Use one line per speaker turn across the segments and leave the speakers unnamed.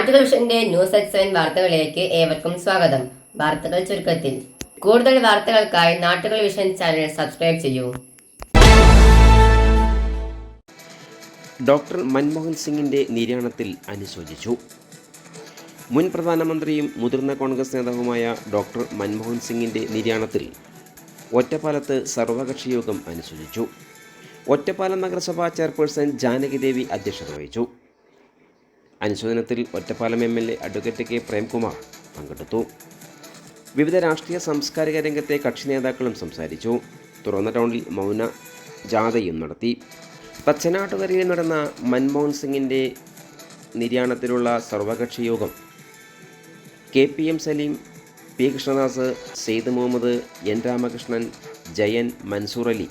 നാട്ടുകൾ വിഷന്റെ news at 7 വാർത്തകളിലേക്ക് ഏവർക്കും സ്വാഗതം. വാർത്തകൾ ചുരുക്കത്തിൽ. കൂടുതൽ വാർത്തകൾക്കായി നാട്ടുകൾ വിഷൻ ചാനൽ സബ്സ്ക്രൈബ് ചെയ്യൂ.
ഡോക്ടർ മൻമോഹൻ സിംഗിന്റെ നിര്യാണത്തിൽ അനുശോചിച്ചു. മുൻ പ്രധാനമന്ത്രിയും മുതിർന്ന കോൺഗ്രസ് നേതാവുമായ ഡോക്ടർ മൻമോഹൻ സിംഗിന്റെ നിര്യാണത്തിൽ ഒറ്റപ്പാലത്ത് സർവകക്ഷി യോഗം അനുശോചിച്ചു. ഒറ്റപ്പാലം നഗരസഭാ ചെയർപേഴ്സൺ ജാനകി ദേവി അധ്യക്ഷത വഹിച്ചു. അനുശോചനത്തിൽ Ottapalam MLA advocate K Premkumar പങ്കെടുത്തു. വിവിധ രാഷ്ട്രീയ സാംസ്കാരിക രംഗത്തെ കക്ഷി നേതാക്കളും സംസാരിച്ചു. തുറന്ന ടൗണിൽ മൗന ജാഥയും നടത്തി. പച്ചനാട്ടുകരയിൽ നടന്ന മൻമോഹൻ സിംഗിൻ്റെ നിര്യാണത്തിലുള്ള സർവകക്ഷി യോഗം KPM Saleem, P Krishnadas, Syed Muhammad, N Ramakrishnan, Jayan, Mansoor Ali,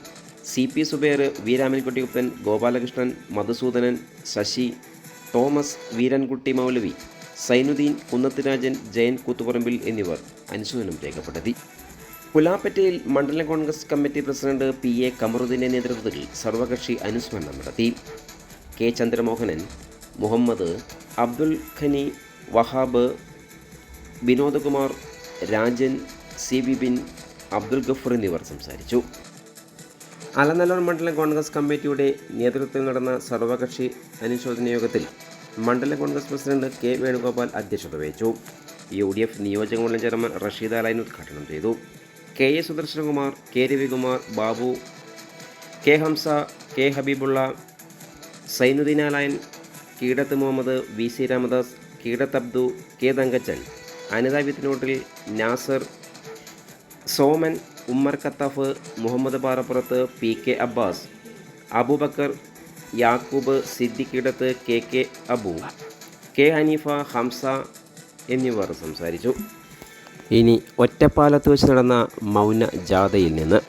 CP Subair, V രാമൻകുട്ടിയുപ്പൻ, ഗോപാലകൃഷ്ണൻ, മധുസൂദനൻ, ശശി, തോമസ്, വീരൻകുട്ടി മൗലവി, സൈനുദ്ദീൻ, കുന്നത്ത് രാജൻ, ജയൻ കൂത്തുപറമ്പിൽ എന്നിവർ അനുശോചനം രേഖപ്പെടുത്തി. പുലാപ്പറ്റയിൽ മണ്ഡലം കോൺഗ്രസ് കമ്മിറ്റി പ്രസിഡന്റ് PA കമറുദ്ദീൻ്റെ നേതൃത്വത്തിൽ സർവകക്ഷി അനുസ്മരണം നടത്തി. K ചന്ദ്രമോഹനൻ, മുഹമ്മദ്, അബ്ദുൽ ഖനി, വഹാബ്, വിനോദകുമാർ, രാജൻ, C ബിപിൻ, അബ്ദുൽ ഗഫൂർ എന്നിവർ സംസാരിച്ചു. അലനല്ലൂർ മണ്ഡലം കോൺഗ്രസ് കമ്മിറ്റിയുടെ നേതൃത്വത്തിൽ നടന്ന സർവകക്ഷി അനുശോചന യോഗത്തിൽ മണ്ഡലം കോൺഗ്രസ് പ്രസിഡന്റ് K വേണുഗോപാൽ അധ്യക്ഷത വഹിച്ചു. UDF നിയോജകമണ്ഡലം ചെയർമാൻ റഷീദ് അലൈൻ ഉദ്ഘാടനം ചെയ്തു. KA Sudarshanakumar, K Ravikumar, Babu, K Hamsa, K Habeebulla, Sainudheen Alain, Keedath Muhammad, VC Ramadas, Keedath Abdu, K Thankachan, Anitha വിത്തിനോട്ടിൽ, നാസർ, സോമൻ, ഉമ്മർ ഖത്താഫ്, മുഹമ്മദ് പാറപ്പുറത്ത്, PK അബ്ബാസ്, അബൂബക്കർ, യാക്കൂബ്, സിദ്ദിഖിടത്ത്, KK അബു, K ഹനീഫ, ഹംസ എന്നിവർ സംസാരിച്ചു. ഇനി ഒറ്റപ്പാലത്ത് വെച്ച് നടന്ന മൗന ജാഥയിൽ നിന്ന്.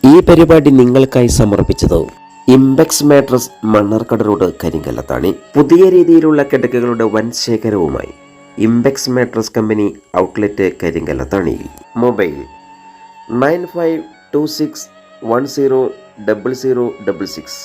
ഈ പരിപാടി നിങ്ങൾക്കായി സമർപ്പിച്ചത് Impex mattress, Mannarkkad road, Karinkallathani. പുതിയ രീതിയിലുള്ള കിടക്കകളുടെ വൻ ശേഖരവുമായി ഇംപെക്സ് മാട്രസ് കമ്പനി ഔട്ട്ലെറ്റ്, കരിങ്കല്ലത്താണിയിൽ. മൊബൈൽ 9526100066.